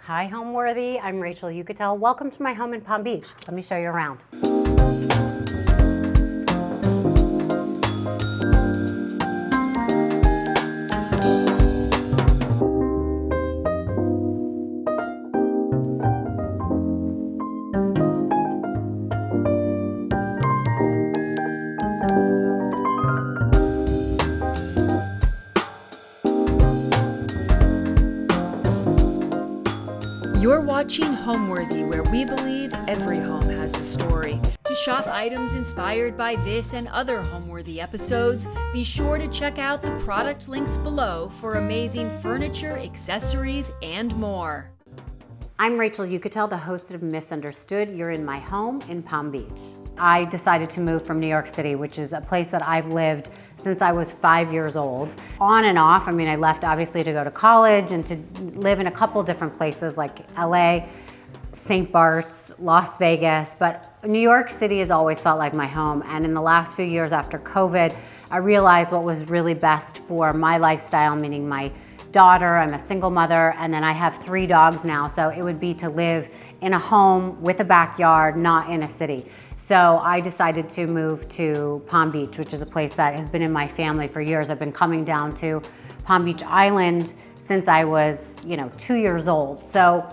Hi, Homeworthy. I'm Rachel Uchitel. Welcome to my home in Palm Beach. Let me show you around. You're watching Homeworthy, where we believe every home has a story. To shop items inspired by this and other Homeworthy episodes, be sure to check out the product links below for amazing furniture, accessories, and more. I'm Rachel Uchitel, the host of Misunderstood. You're in my home in Palm Beach. I decided to move from New York City, which is a place that I've lived since I was 5 years old. On and off, I left obviously to go to college and to live in a couple different places like LA, St. Bart's, Las Vegas, but New York City has always felt like my home. And in the last few years after COVID, I realized what was really best for my lifestyle, meaning my daughter, I'm a single mother, and then I have 3 dogs now, so it would be to live in a home with a backyard, not in a city. So I decided to move to Palm Beach, which is a place that has been in my family for years. I've been coming down to Palm Beach Island since I was, 2 years old. So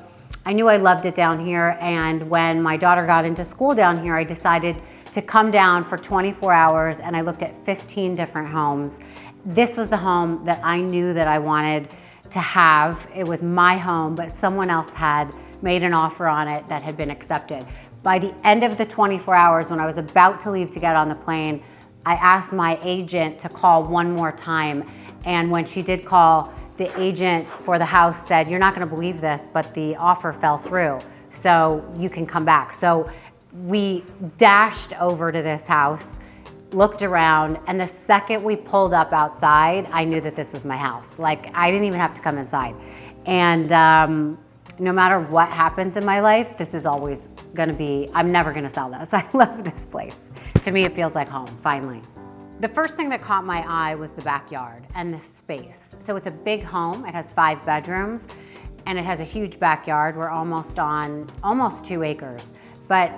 I knew I loved it down here, and when my daughter got into school down here, I decided to come down for 24 hours, and I looked at 15 different homes. This was the home that I knew that I wanted to have. It was my home, but someone else had made an offer on it that had been accepted. By the end of the 24 hours, when I was about to leave to get on the plane, I asked my agent to call one more time. And when she did call, the agent for the house said, "You're not gonna believe this, but the offer fell through, so you can come back." So we dashed over to this house, looked around, and the second we pulled up outside, I knew that this was my house. Like, I didn't even have to come inside. And no matter what happens in my life, this is always gonna be, I'm never gonna sell this. I love this place. To me, it feels like home, finally. The first thing that caught my eye was the backyard and the space. So it's a big home. It has 5 bedrooms and it has a huge backyard. We're almost on almost 2 acres, but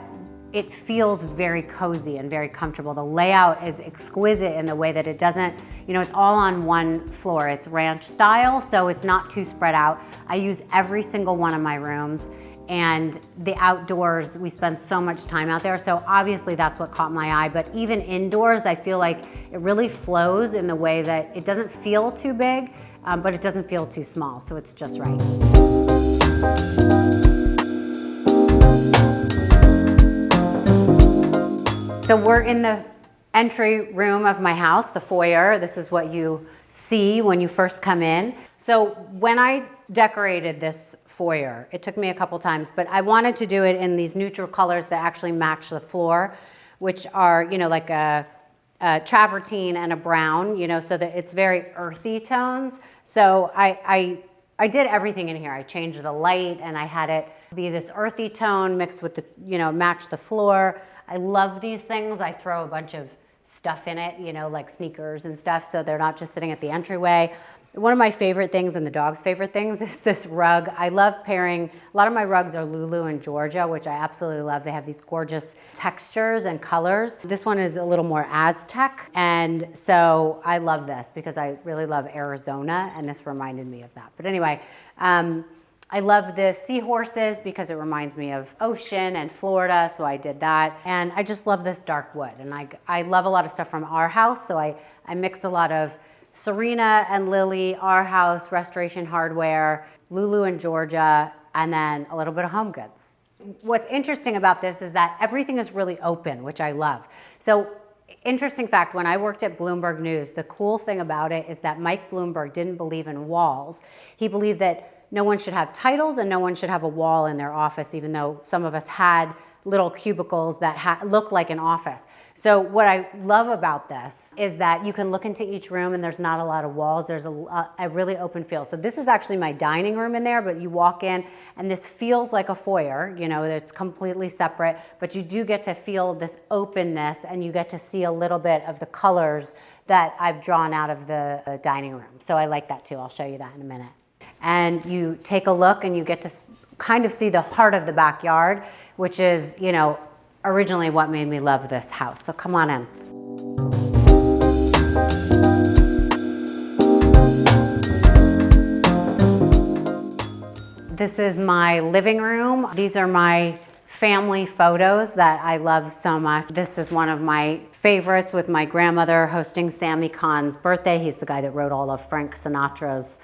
it feels very cozy and very comfortable. The layout is exquisite in the way that it doesn't, it's all on one floor. It's ranch style, so it's not too spread out. I use every single one of my rooms, and the outdoors, we spend so much time out there, so obviously that's what caught my eye. But even indoors, I feel like it really flows in the way that it doesn't feel too big, but it doesn't feel too small, so it's just right. So we're in the entry room of my house, the foyer. This is what you see when you first come in. So when I decorated this foyer, it took me a couple times, but I wanted to do it in these neutral colors that actually match the floor, which are, like a travertine and a brown, so that it's very earthy tones. So I did everything in here. I changed the light and I had it be this earthy tone mixed with the, match the floor. I love these things. I throw a bunch of stuff in it, like sneakers and stuff, so they're not just sitting at the entryway. One of my favorite things, and the dog's favorite things, is this rug. I love pairing, a lot of my rugs are Lulu and Georgia, which I absolutely love. They have these gorgeous textures and colors. This one is a little more Aztec, and so I love this because I really love Arizona, and this reminded me of that. But anyway, I love the seahorses because it reminds me of ocean and Florida, so I did that. And I just love this dark wood, and I love a lot of stuff from our house, so I mixed a lot of Serena and Lily, our house, Restoration Hardware, Lulu and Georgia, and then a little bit of Home Goods. What's interesting about this is that everything is really open, which I love. So, interesting fact, when I worked at Bloomberg News, the cool thing about it is that Mike Bloomberg didn't believe in walls. He believed that no one should have titles and no one should have a wall in their office, even though some of us had little cubicles that look like an office. So what I love about this is that you can look into each room and there's not a lot of walls. There's a really open feel. So this is actually my dining room in there, but you walk in and this feels like a foyer, it's completely separate, but you do get to feel this openness and you get to see a little bit of the colors that I've drawn out of the dining room. So I like that too. I'll show you that in a minute. And you take a look and you get to kind of see the heart of the backyard, which is, originally what made me love this house. So come on in. This is my living room. These are my family photos that I love so much. This is one of my favorites with my grandmother hosting Sammy Kahn's birthday. He's the guy that wrote all of Frank Sinatra's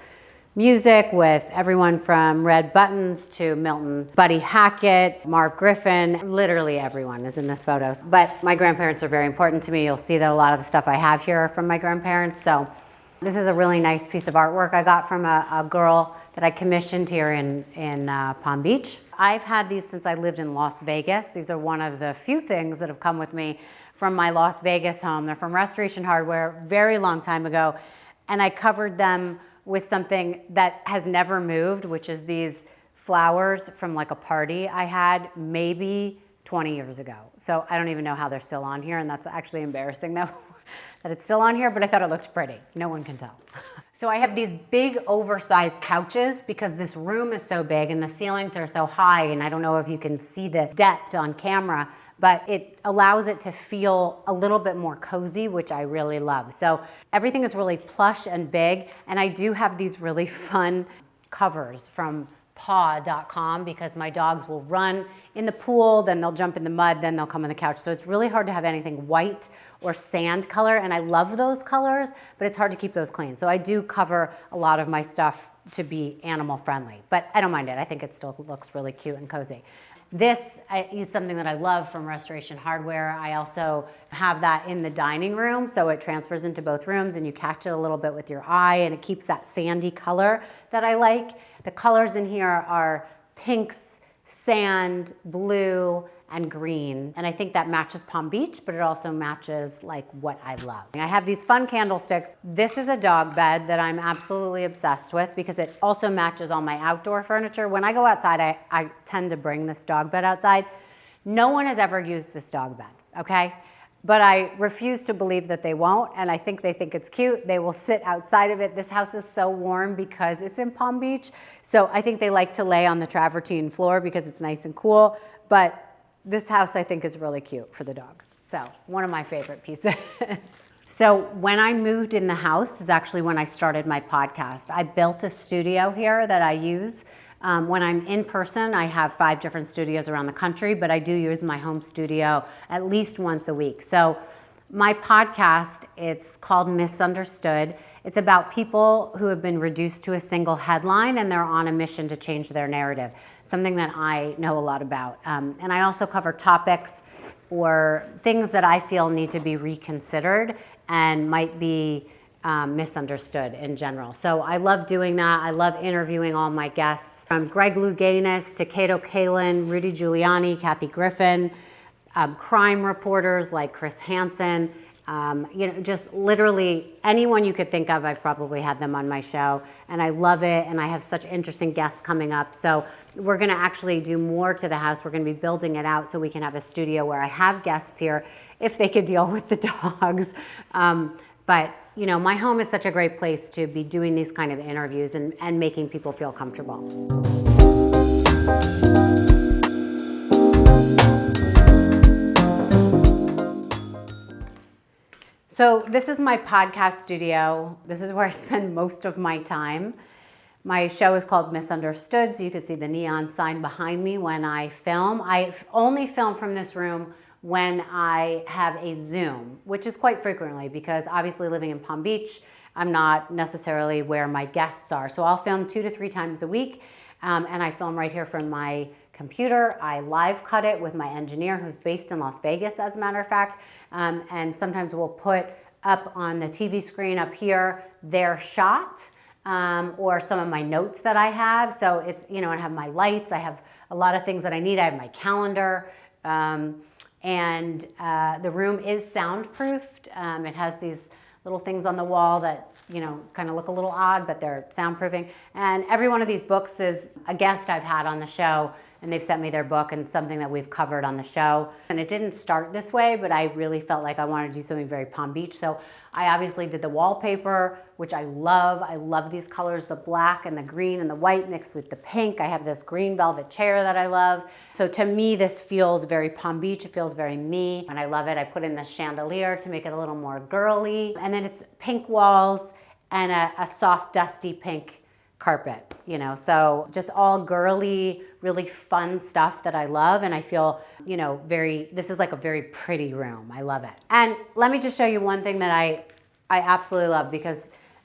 music, with everyone from Red Buttons to Milton, Buddy Hackett, Marv Griffin, literally everyone is in this photo. But my grandparents are very important to me. You'll see that a lot of the stuff I have here are from my grandparents. So this is a really nice piece of artwork I got from a girl that I commissioned here in Palm Beach. I've had these since I lived in Las Vegas. These are one of the few things that have come with me from my Las Vegas home. They're from Restoration Hardware, very long time ago. And I covered them with something that has never moved, which is these flowers from like a party I had maybe 20 years ago. So I don't even know how they're still on here, and that's actually embarrassing though, that it's still on here, but I thought it looked pretty. No one can tell. So I have these big oversized couches because this room is so big and the ceilings are so high, and I don't know if you can see the depth on camera, but it allows it to feel a little bit more cozy, which I really love. So everything is really plush and big, and I do have these really fun covers from paw.com because my dogs will run in the pool, then they'll jump in the mud, then they'll come on the couch. So it's really hard to have anything white or sand color, and I love those colors, but it's hard to keep those clean. So I do cover a lot of my stuff to be animal friendly, but I don't mind it. I think it still looks really cute and cozy. This is something that I love from Restoration Hardware. I also have that in the dining room, so it transfers into both rooms and you catch it a little bit with your eye, and it keeps that sandy color that I like. The colors in here are pinks, sand, blue, and green. And I think that matches Palm Beach, but it also matches like what I love. I have these fun candlesticks. This is a dog bed that I'm absolutely obsessed with because it also matches all my outdoor furniture. When I go outside, I tend to bring this dog bed outside. No one has ever used this dog bed, okay? But I refuse to believe that they won't, and I think they think it's cute. They will sit outside of it. This house is so warm because it's in Palm Beach, so I think they like to lay on the travertine floor because it's nice and cool, but this house I think is really cute for the dogs. So one of my favorite pieces. So when I moved in the house is actually when I started my podcast. I built a studio here that I use. When I'm in person, I have 5 different studios around the country, but I do use my home studio at least once a week. So my podcast, it's called Misunderstood. It's about people who have been reduced to a single headline and they're on a mission to change their narrative, something that I know a lot about. And I also cover topics or things that I feel need to be reconsidered and might be misunderstood in general. So I love doing that. I love interviewing all my guests, from Greg Louganis to Cato Kalin, Rudy Giuliani, Kathy Griffin, crime reporters like Chris Hansen, just literally anyone you could think of, I've probably had them on my show, and I love it, and I have such interesting guests coming up. So we're gonna actually do more to the house. We're gonna be building it out so we can have a studio where I have guests here if they could deal with the dogs. But my home is such a great place to be doing these kind of interviews and making people feel comfortable. So this is my podcast studio. This is where I spend most of my time. My show is called Misunderstood, so you can see the neon sign behind me when I film. I only film from this room when I have a Zoom, which is quite frequently because obviously living in Palm Beach, I'm not necessarily where my guests are. So I'll film 2 to 3 times a week, and I film right here from my computer. I live cut it with my engineer who's based in Las Vegas, as a matter of fact, and sometimes we'll put up on the TV screen up here their shot or some of my notes that I have. So it's, I have my lights, I have a lot of things that I need. I have my calendar. And the room is soundproofed. It has these little things on the wall that, kind of look a little odd, but they're soundproofing. And every one of these books is a guest I've had on the show and they've sent me their book and something that we've covered on the show. And it didn't start this way, but I really felt like I wanted to do something very Palm Beach. So I obviously did the wallpaper, which I love. I love these colors, the black and the green and the white mixed with the pink. I have this green velvet chair that I love. So to me, this feels very Palm Beach. It feels very me, and I love it. I put in this chandelier to make it a little more girly. And then it's pink walls and a soft, dusty pink carpet, you know, so just all girly, really fun stuff that I love. And I feel, you know, this is like a very pretty room. I love it. And let me just show you one thing that I absolutely love, because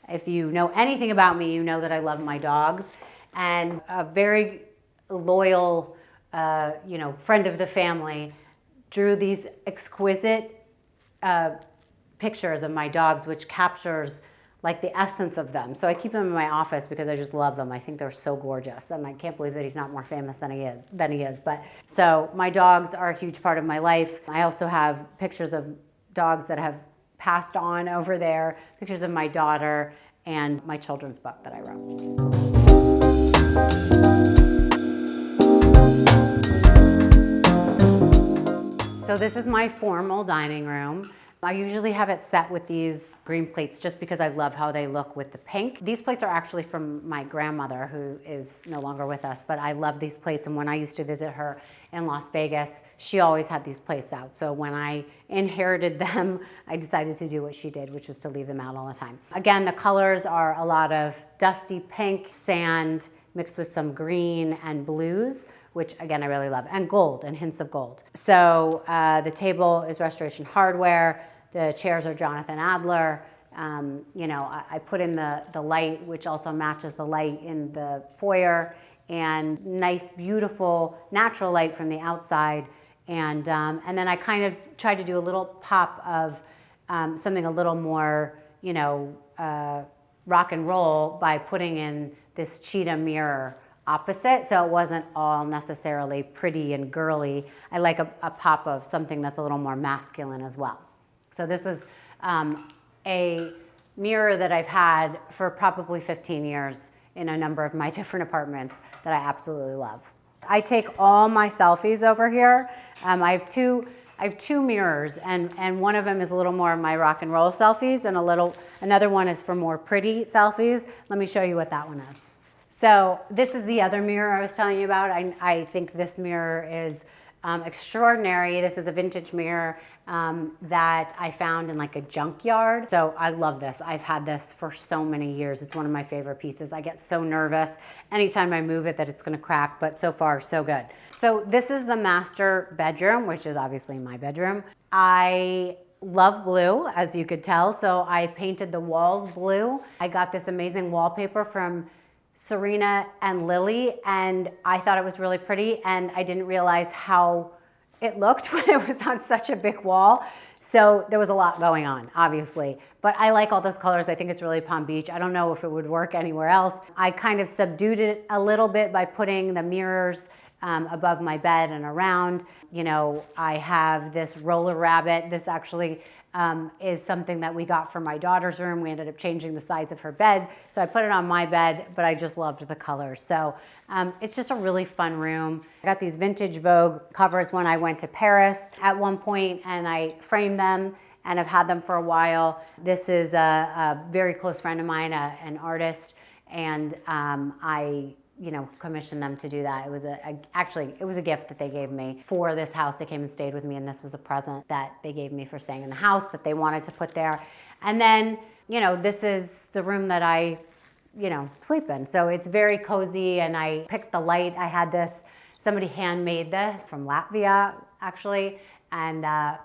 if you know anything about me, you know that I love my dogs. And a very loyal, you know, friend of the family drew these exquisite pictures of my dogs, which captures like the essence of them. So I keep them in my office because I just love them. I think they're so gorgeous, and I can't believe that he's not more famous than he is. But so my dogs are a huge part of my life. I also have pictures of dogs that have passed on over there, pictures of my daughter, and my children's book that I wrote. So this is my formal dining room. I usually have it set with these green plates just because I love how they look with the pink. These plates are actually from my grandmother, who is no longer with us, but I love these plates. And when I used to visit her in Las Vegas, she always had these plates out. So when I inherited them, I decided to do what she did, which was to leave them out all the time. Again, the colors are a lot of dusty pink, sand, mixed with some green and blues, which again, I really love, and gold, and hints of gold. So the table is Restoration Hardware. The chairs are Jonathan Adler. You know, I put in the light, which also matches the light in the foyer, and nice, beautiful, natural light from the outside. And then I kind of tried to do a little pop of something a little more, you know, rock and roll by putting in this cheetah mirror opposite, so it wasn't all necessarily pretty and girly. I like a pop of something that's a little more masculine as well. So this is a mirror that I've had for probably 15 years in a number of my different apartments that I absolutely love. I take all my selfies over here. I have two mirrors, and one of them is a little more of my rock and roll selfies, and another one is for more pretty selfies. Let me show you what that one is. So this is the other mirror I was telling you about. I think this mirror is extraordinary. This is a vintage mirror that I found in like a junkyard. So I love this. I've had this for so many years. It's one of my favorite pieces. I get so nervous anytime I move it that it's gonna crack, but so far so good. So this is the master bedroom, which is obviously my bedroom. I love blue, as you could tell, so I painted the walls blue. I got this amazing wallpaper from Serena and Lily, and I thought it was really pretty, and I didn't realize how it looked when it was on such a big wall. So there was a lot going on, obviously, but I like all those colors. I think it's really Palm Beach. I don't know if it would work anywhere else. I kind of subdued it a little bit by putting the mirrors above my bed and around. You know, I have this roller rabbit. This actually is something that we got for my daughter's room. We ended up changing the size of her bed, so I put it on my bed, but I just loved the colors. So it's just a really fun room. I got these vintage Vogue covers when I went to Paris at one point, and I framed them and have had them for a while. This is a very close friend of mine, an artist, and I commissioned them to do that. It was actually a gift that they gave me for this house. They came and stayed with me, and this was a present that they gave me for staying in the house that they wanted to put there. And then, this is the room that I, sleep in. So it's very cozy, and I picked the light. I had this, somebody handmade this from Latvia, actually, and I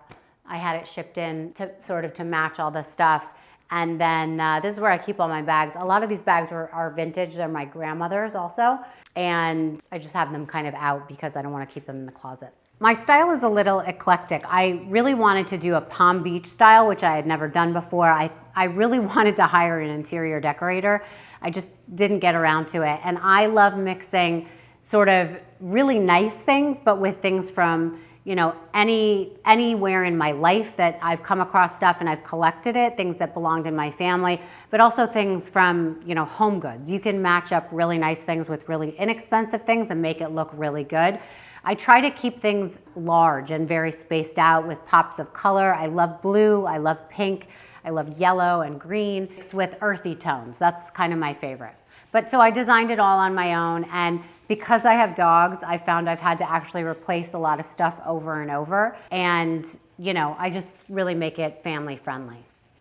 had it shipped in to match all the stuff. And then this is where I keep all my bags. A lot of these bags are vintage. They're my grandmother's also. And I just have them kind of out because I don't want to keep them in the closet. My style is a little eclectic. I really wanted to do a Palm Beach style, which I had never done before. I really wanted to hire an interior decorator. I just didn't get around to it. And I love mixing sort of really nice things, but with things from, anywhere in my life that I've come across stuff and I've collected it, things that belonged in my family, but also things from, home goods. You can match up really nice things with really inexpensive things and make it look really good. I try to keep things large and very spaced out with pops of color. I love blue, I love pink, I love yellow and green with earthy tones. That's kind of my favorite. But so I designed it all on my own, and because I have dogs, I found I've had to actually replace a lot of stuff over and over, and I just really make it family friendly.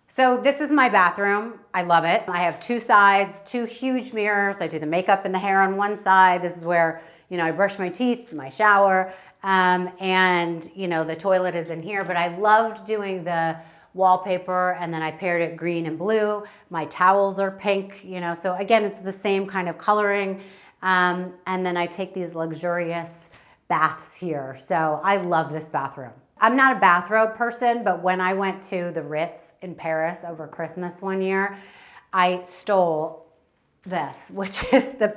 So this is my bathroom. I love it. I have two sides, two huge mirrors. I do the makeup and the hair on one side. This is where I brush my teeth, my shower, and the toilet is in here. But I loved doing the wallpaper, and then I paired it green and blue. My towels are pink, so again, it's the same kind of coloring. And then I take these luxurious baths here. So I love this bathroom. I'm not a bathrobe person, but when I went to the Ritz in Paris over Christmas one year, I stole this, which is the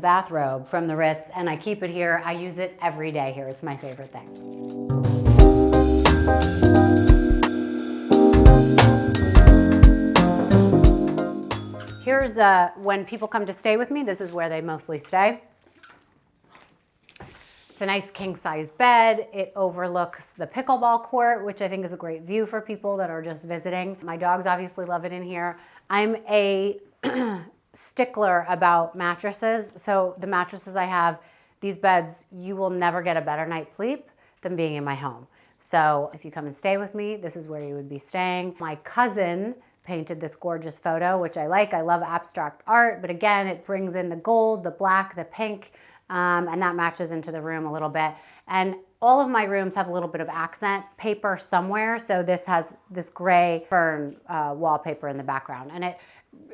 bathrobe from the Ritz, and I keep it here. I use it every day here. It's my favorite thing. Here's when people come to stay with me, this is where they mostly stay. It's a nice king-size bed. It overlooks the pickleball court, which I think is a great view for people that are just visiting. My dogs obviously love it in here. I'm a stickler about mattresses. So the mattresses I have, these beds, you will never get a better night's sleep than being in my home. So if you come and stay with me, this is where you would be staying. My cousin painted this gorgeous photo, which I like. I love abstract art, but again, it brings in the gold, the black, the pink, and that matches into the room a little bit. And all of my rooms have a little bit of accent paper somewhere. So this has this gray fern wallpaper in the background. And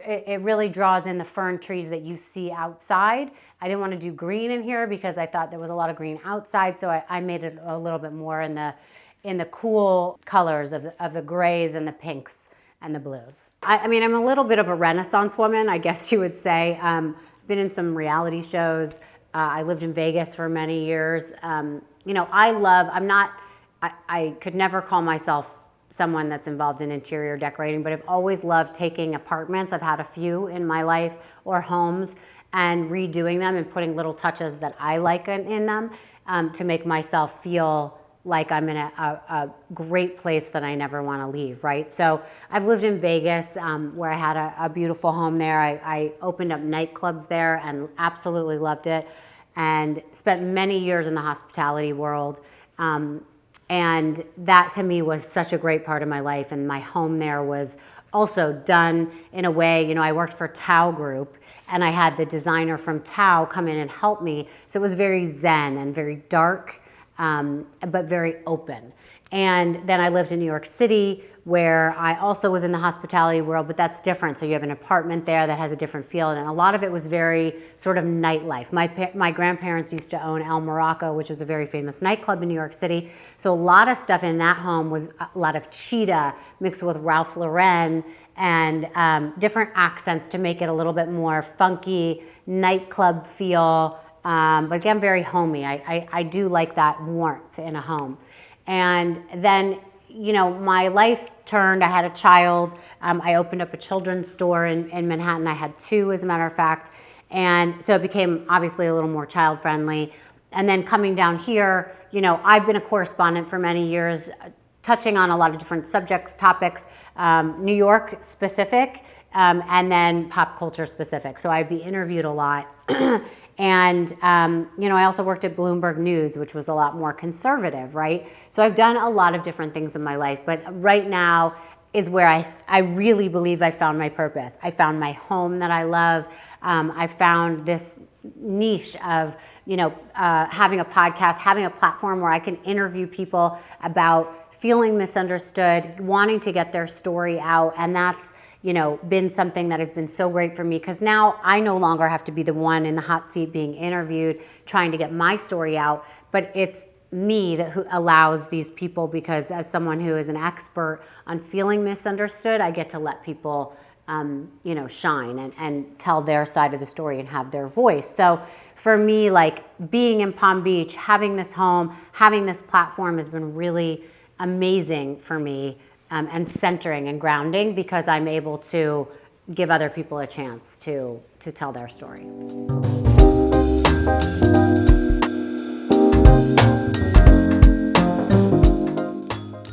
it really draws in the fern trees that you see outside. I didn't want to do green in here because I thought there was a lot of green outside. So I made it a little bit more in the cool colors of the grays and the pinks and the blues. I mean, I'm a little bit of a Renaissance woman, I guess you would say. Been in some reality shows. I lived in Vegas for many years. I could never call myself someone that's involved in interior decorating, but I've always loved taking apartments. I've had a few in my life, or homes, and redoing them and putting little touches that I like in them to make myself feel like I'm in a great place that I never want to leave, right? So I've lived in Vegas where I had a beautiful home there. I opened up nightclubs there and absolutely loved it, and spent many years in the hospitality world. And that to me was such a great part of my life. And my home there was also done in a way, I worked for Tao Group, and I had the designer from Tao come in and help me. So it was very zen and very dark, but very open. And then I lived in New York City, where I also was in the hospitality world, but that's different. So you have an apartment there that has a different feel, and a lot of it was very sort of nightlife. My grandparents used to own El Morocco, which was a very famous nightclub in New York City. So a lot of stuff in that home was a lot of cheetah mixed with Ralph Lauren and different accents to make it a little bit more funky nightclub feel, but again, very homey. I do like that warmth in a home. And then my life turned. I had a child. I opened up a children's store in Manhattan. I had two, as a matter of fact. And so it became obviously a little more child friendly. And then coming down here, I've been a correspondent for many years, touching on a lot of different subjects, topics, New York specific, and then pop culture specific. So I'd be interviewed a lot. And, I also worked at Bloomberg News, which was a lot more conservative, right? So I've done a lot of different things in my life, but right now is where I really believe I found my purpose. I found my home that I love. I found this niche of, having a podcast, having a platform where I can interview people about feeling misunderstood, wanting to get their story out. And that's, been something that has been so great for me, because now I no longer have to be the one in the hot seat being interviewed, trying to get my story out, but it's me who allows these people, because as someone who is an expert on feeling misunderstood, I get to let people shine and tell their side of the story and have their voice. So for me, like being in Palm Beach, having this home, having this platform has been really amazing for me, and centering and grounding, because I'm able to give other people a chance to tell their story.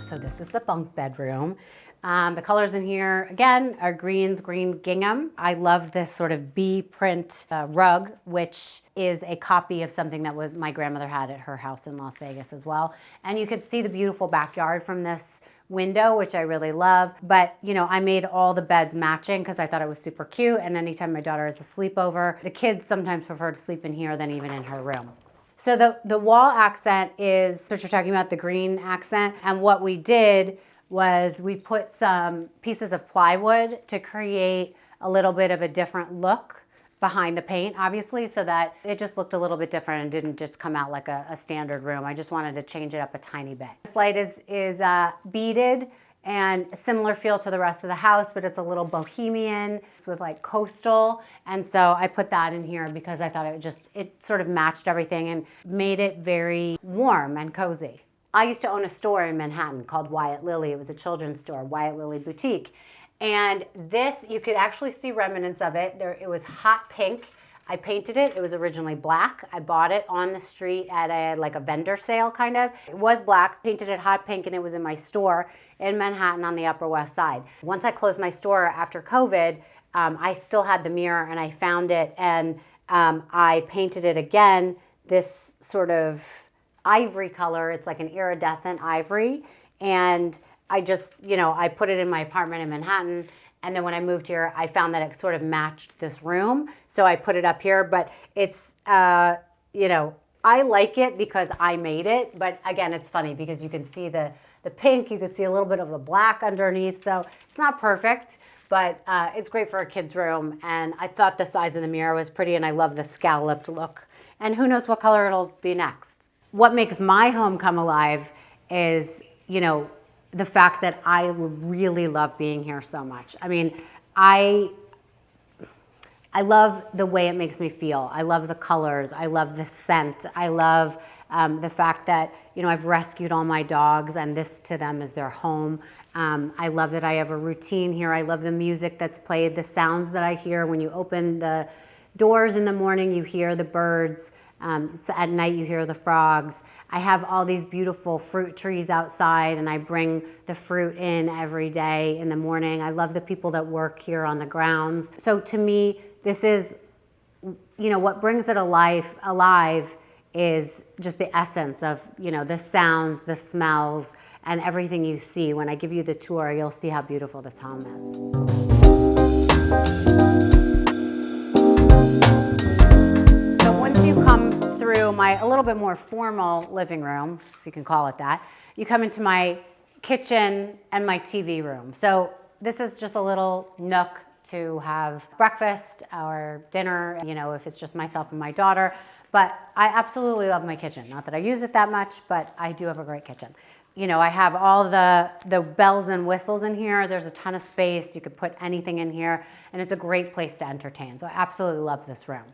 So this is the bunk bedroom. The colors in here, again, are greens, green gingham. I love this sort of bee print rug, which is a copy of something that was my grandmother had at her house in Las Vegas as well. And you could see the beautiful backyard from this window, which I really love. But, I made all the beds matching because I thought it was super cute. And anytime my daughter has a sleepover, the kids sometimes prefer to sleep in here than even in her room. So the wall accent is what you're talking about, the green accent. And what we did was we put some pieces of plywood to create a little bit of a different look behind the paint, obviously, so that it just looked a little bit different and didn't just come out like a standard room. I just wanted to change it up a tiny bit. This light is beaded and a similar feel to the rest of the house, but it's a little bohemian. It's with like coastal. And so I put that in here because I thought it sort of matched everything and made it very warm and cozy. I used to own a store in Manhattan called Wyatt Lily. It was a children's store, Wyatt Lily Boutique. And this, you could actually see remnants of it. It was hot pink. I painted it. It was originally black. I bought it on the street at a vendor sale kind of. It was black, painted it hot pink, and it was in my store in Manhattan on the Upper West Side. Once I closed my store after COVID, I still had the mirror and I found it, and I painted it again, this sort of ivory color. It's like an iridescent ivory. And I just, I put it in my apartment in Manhattan. And then when I moved here, I found that it sort of matched this room. So I put it up here, but it's, I like it because I made it. But again, it's funny because you can see the pink, you can see a little bit of the black underneath. So it's not perfect, but it's great for a kid's room. And I thought the size of the mirror was pretty, and I love the scalloped look. And who knows what color it'll be next. What makes my home come alive is, the fact that I really love being here so much. I mean, I love the way it makes me feel. I love the colors. I love the scent. I love the fact that, I've rescued all my dogs, and this to them is their home. I love that I have a routine here. I love the music that's played, the sounds that I hear. When you open the doors in the morning, you hear the birds. So at night, you hear the frogs. I have all these beautiful fruit trees outside, and I bring the fruit in every day in the morning. I love the people that work here on the grounds. So to me, this is, what brings it alive is just the essence of, the sounds, the smells, and everything you see. When I give you the tour, you'll see how beautiful this home is. Through my a little bit more formal living room, if you can call it that, you come into my kitchen and my TV room. So this is just a little nook to have breakfast or dinner, if it's just myself and my daughter. But I absolutely love my kitchen. Not that I use it that much, but I do have a great kitchen. I have all the bells and whistles in here. There's a ton of space. You could put anything in here, and it's a great place to entertain. So I absolutely love this room.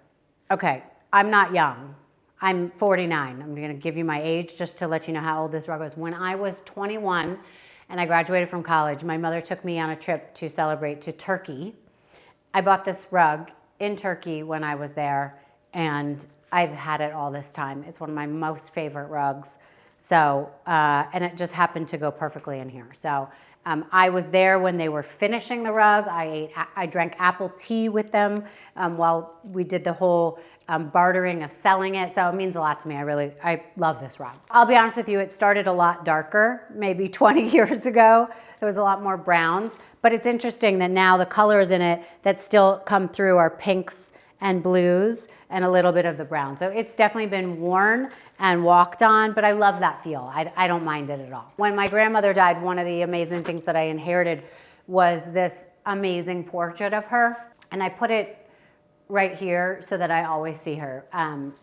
Okay, I'm not young. I'm 49. I'm going to give you my age just to let you know how old this rug was. When I was 21 and I graduated from college, my mother took me on a trip to celebrate to Turkey. I bought this rug in Turkey when I was there, and I've had it all this time. It's one of my most favorite rugs. So, and it just happened to go perfectly in here. So I was there when they were finishing the rug. I drank apple tea with them while we did the whole bartering of selling it. So it means a lot to me. I love this rug. I'll be honest with you, it started a lot darker, maybe 20 years ago. There was a lot more browns, but it's interesting that now the colors in it that still come through are pinks and blues and a little bit of the brown. So it's definitely been worn and walked on, but I love that feel. I don't mind it at all. When my grandmother died, one of the amazing things that I inherited was this amazing portrait of her, and I put it right here so that I always see her.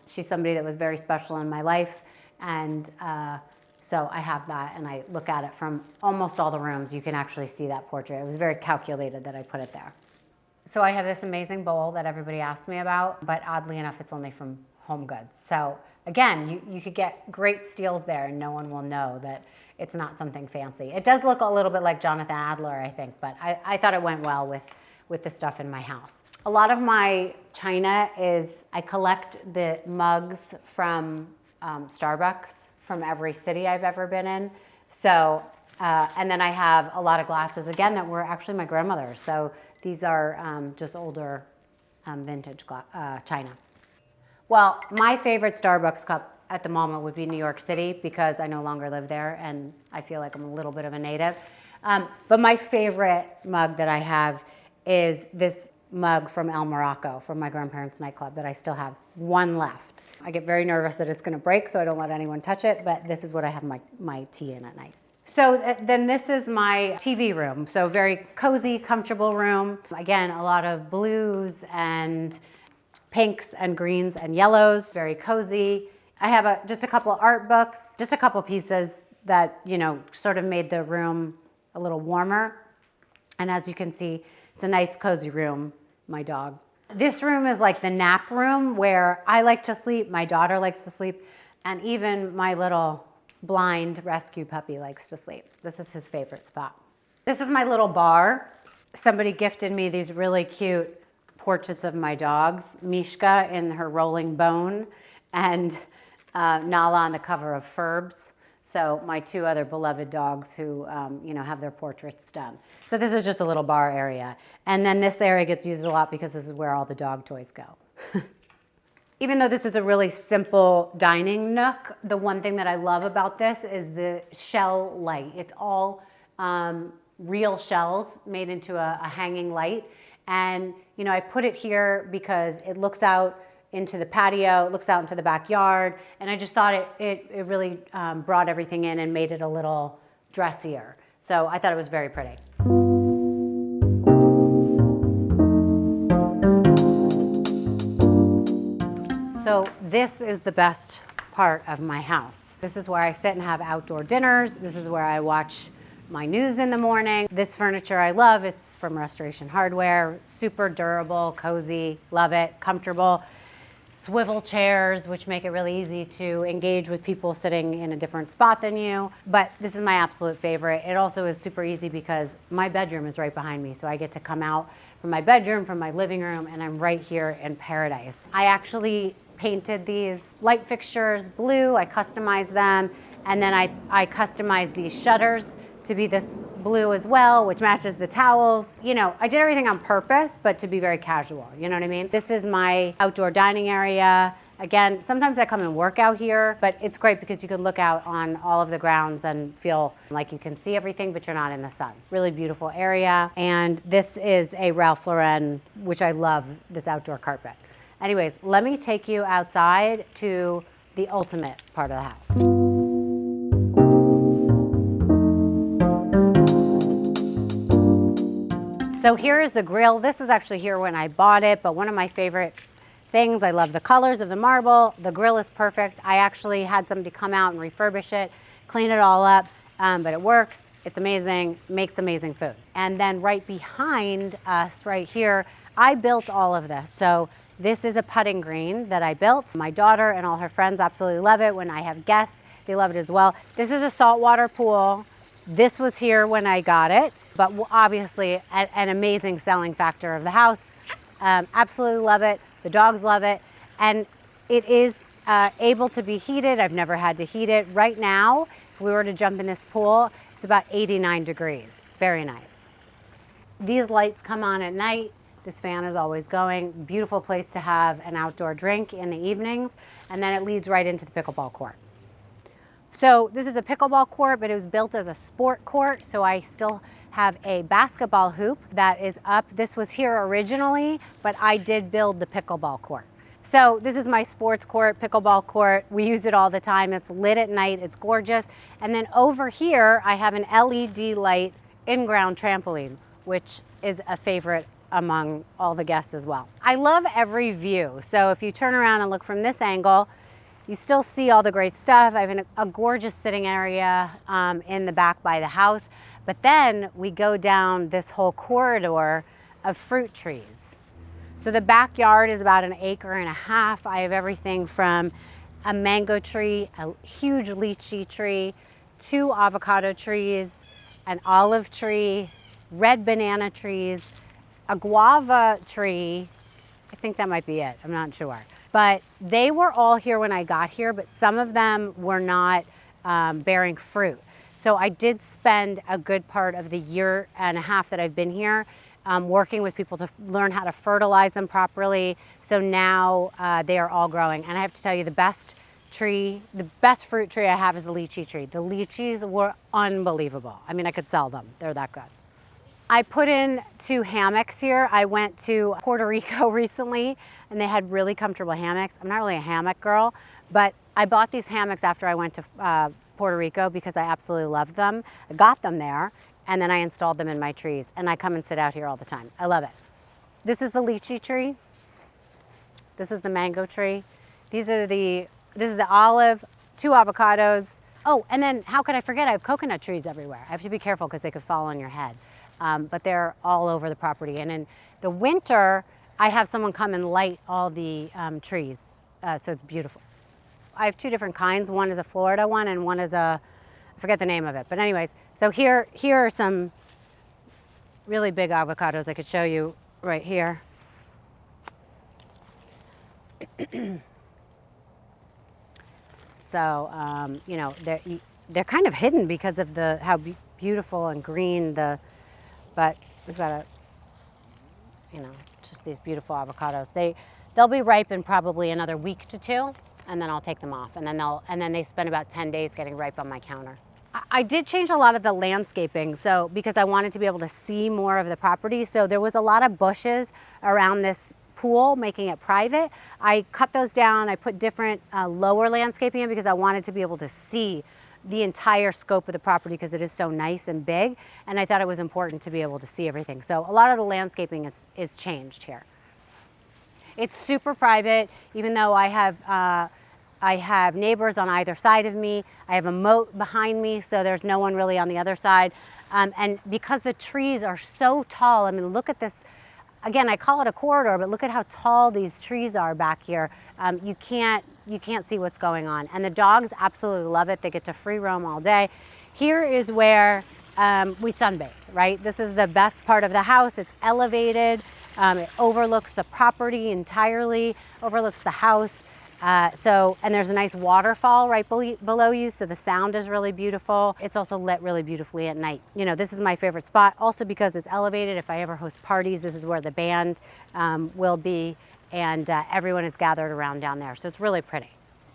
She's somebody that was very special in my life, and so I have that, and I look at it from almost all the rooms. You can actually see that portrait. It was very calculated that I put it there. So I have this amazing bowl that everybody asks me about, but oddly enough, it's only from Home Goods. So again, you could get great steals there and no one will know that it's not something fancy. It does look a little bit like Jonathan Adler, I think, but I thought it went well with the stuff in my house. A lot of my china is, I collect the mugs from Starbucks from every city I've ever been in. So, and then I have a lot of glasses, again, that were actually my grandmother's. So these are just older vintage china. Well, my favorite Starbucks cup at the moment would be New York City because I no longer live there and I feel like I'm a little bit of a native. But my favorite mug that I have is this mug from El Morocco from my grandparents' nightclub that I still have one left. I get very nervous that it's gonna break, so I don't let anyone touch it, but this is what I have my tea in at night. So then this is my TV room. So very cozy, comfortable room. Again, a lot of blues and pinks and greens and yellows, very cozy. I have just a couple art books, just a couple pieces that, sort of made the room a little warmer. And as you can see, it's a nice cozy room, my dog. This room is like the nap room where I like to sleep, my daughter likes to sleep, and even my little blind rescue puppy likes to sleep. This is his favorite spot. This is my little bar. Somebody gifted me these really cute portraits of my dogs, Mishka in her rolling bone, and Nala on the cover of Furbs. So my two other beloved dogs who, have their portraits done. So this is just a little bar area. And then this area gets used a lot because this is where all the dog toys go. Even though this is a really simple dining nook, the one thing that I love about this is the shell light. It's all real shells made into a hanging light. And, I put it here because it looks out into the patio, it looks out into the backyard, and I just thought it really brought everything in and made it a little dressier. So I thought it was very pretty. So this is the best part of my house. This is where I sit and have outdoor dinners. This is where I watch my news in the morning. This furniture I love. It's from Restoration Hardware. Super durable, cozy, love it, comfortable. Swivel chairs, which make it really easy to engage with people sitting in a different spot than you. But this is my absolute favorite. It also is super easy because my bedroom is right behind me. So I get to come out from my bedroom, from my living room, and I'm right here in paradise. I actually painted these light fixtures blue. I customized them. And then I customized these shutters to be this blue as well, which matches the towels. I did everything on purpose, but to be very casual, you know what I mean? This is my outdoor dining area. Again, sometimes I come and work out here, but it's great because you can look out on all of the grounds and feel like you can see everything, but you're not in the sun. Really beautiful area. And this is a Ralph Lauren, which I love, this outdoor carpet. Anyways, let me take you outside to the ultimate part of the house. So here is the grill. This was actually here when I bought it, but one of my favorite things, I love the colors of the marble. The grill is perfect. I actually had somebody come out and refurbish it, clean it all up, but it works. It's amazing, makes amazing food. And then right behind us right here, I built all of this. So this is a putting green that I built. My daughter and all her friends absolutely love it. When I have guests, they love it as well. This is a saltwater pool. This was here when I got it, but obviously an amazing selling factor of the house. Absolutely love it. The dogs love it. And it is able to be heated. I've never had to heat it. Right now, if we were to jump in this pool, it's about 89 degrees. Very nice. These lights come on at night. This fan is always going. Beautiful place to have an outdoor drink in the evenings. And then it leads right into the pickleball court. So this is a pickleball court, but it was built as a sport court. So I still have a basketball hoop that is up. This was here originally, but I did build the pickleball court. So this is my sports court, pickleball court. We use it all the time. It's lit at night. It's gorgeous. And then over here, I have an LED light in-ground trampoline, which is a favorite among all the guests as well. I love every view. So if you turn around and look from this angle, you still see all the great stuff. I have a gorgeous sitting area in the back by the house. But then we go down this whole corridor of fruit trees. So the backyard is about 1.5 acres. I have everything from a mango tree, a huge lychee tree, 2 avocado trees, an olive tree, red banana trees, a guava tree. I think that might be it, I'm not sure. But they were all here when I got here, but some of them were not bearing fruit. So I did spend a good part of the 1.5 years that I've been here working with people to learn how to fertilize them properly. So now they are all growing. And I have to tell you, the best fruit tree I have is the lychee tree. The lychees were unbelievable. I mean, I could sell them. They're that good. I put in 2 hammocks here. I went to Puerto Rico recently and they had really comfortable hammocks. I'm not really a hammock girl, but I bought these hammocks after I went to Puerto Rico because I absolutely loved them. I got them there and then I installed them in my trees and I come and sit out here all the time. I love it. This is the lychee tree. This is the mango tree. This is the olive, 2 avocados. Oh, and then how could I forget? I have coconut trees everywhere. I have to be careful because they could fall on your head. But they're all over the property. And in the winter, I have someone come and light all the trees. So it's beautiful. I have 2 different kinds. One is a Florida one and one is I forget the name of it. But anyways, so here are some really big avocados I could show you right here. So, you know, they're kind of hidden because of how beautiful and green but we've got just these beautiful avocados. They'll be ripe in probably another week to 2, and then I'll take them off, and then they spend about 10 days getting ripe on my counter. I did change a lot of the landscaping, so because I wanted to be able to see more of the property. So there was a lot of bushes around this pool, making it private. I cut those down. I put different lower landscaping in because I wanted to be able to see the entire scope of the property because it is so nice and big, and I thought it was important to be able to see everything. So a lot of the landscaping is changed here. It's super private, even though I have neighbors on either side of me. I have a moat behind me, so there's no one really on the other side. And because the trees are so tall, I mean, look at this. Again, I call it a corridor, but look at how tall these trees are back here. You can't see what's going on. And the dogs absolutely love it. They get to free roam all day. Here is where we sunbathe, right? This is the best part of the house. It's elevated. It overlooks the property entirely, overlooks the house. And there's a nice waterfall right below you, so the sound is really beautiful. It's also lit really beautifully at night. You know, this is my favorite spot, also because it's elevated. If I ever host parties, this is where the band will be, and everyone is gathered around down there, so it's really pretty.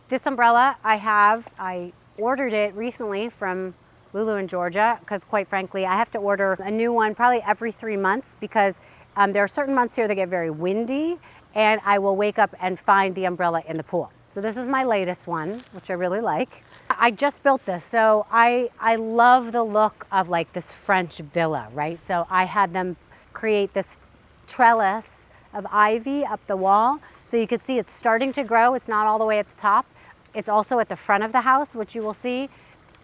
This umbrella I ordered it recently from Lulu in Georgia, because quite frankly, I have to order a new one probably every 3 months because there are certain months here that get very windy, and I will wake up and find the umbrella in the pool. So this is my latest one, which I really like. I just built this, so I love the look of like this French villa, right? So I had them create this trellis of ivy up the wall. So you can see it's starting to grow. It's not all the way at the top. It's also at the front of the house, which you will see.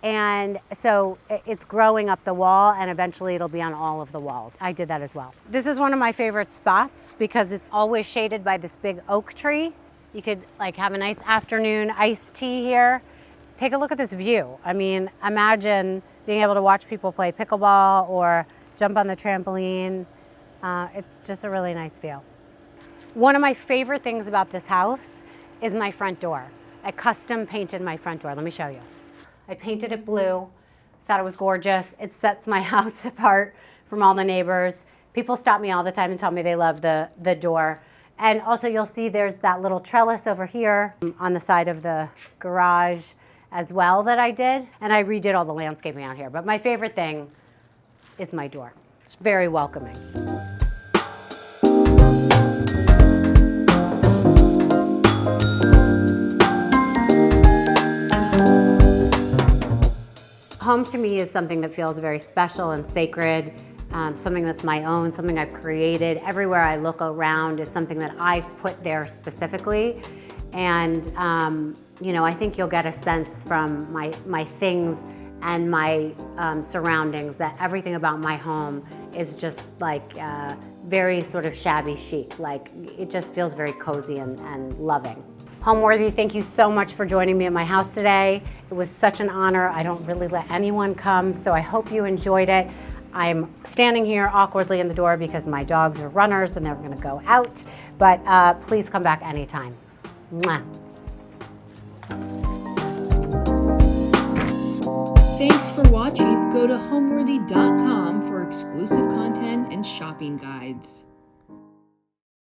And so it's growing up the wall, and eventually it'll be on all of the walls. I did that as well. This is one of my favorite spots because it's always shaded by this big oak tree. You could like have a nice afternoon iced tea here. Take a look at this view. I mean, imagine being able to watch people play pickleball or jump on the trampoline. It's just a really nice view. One of my favorite things about this house is my front door. I custom painted my front door. Let me show you. I painted it blue, thought it was gorgeous. It sets my house apart from all the neighbors. People stop me all the time and tell me they love the door. And also you'll see there's that little trellis over here on the side of the garage as well that I did. And I redid all the landscaping out here. But my favorite thing is my door. It's very welcoming. Home to me is something that feels very special and sacred, something that's my own, something I've created. Everywhere I look around is something that I've put there specifically. And, you know, I think you'll get a sense from my things and my surroundings that everything about my home is just like very sort of shabby chic. Like, it just feels very cozy and loving. Homeworthy, thank you so much for joining me at my house today. It was such an honor. I don't really let anyone come, so I hope you enjoyed it. I'm standing here awkwardly in the door because my dogs are runners and they're gonna go out, but please come back anytime. Mwah. Thanks for watching. Go to homeworthy.com for exclusive content and shopping guides.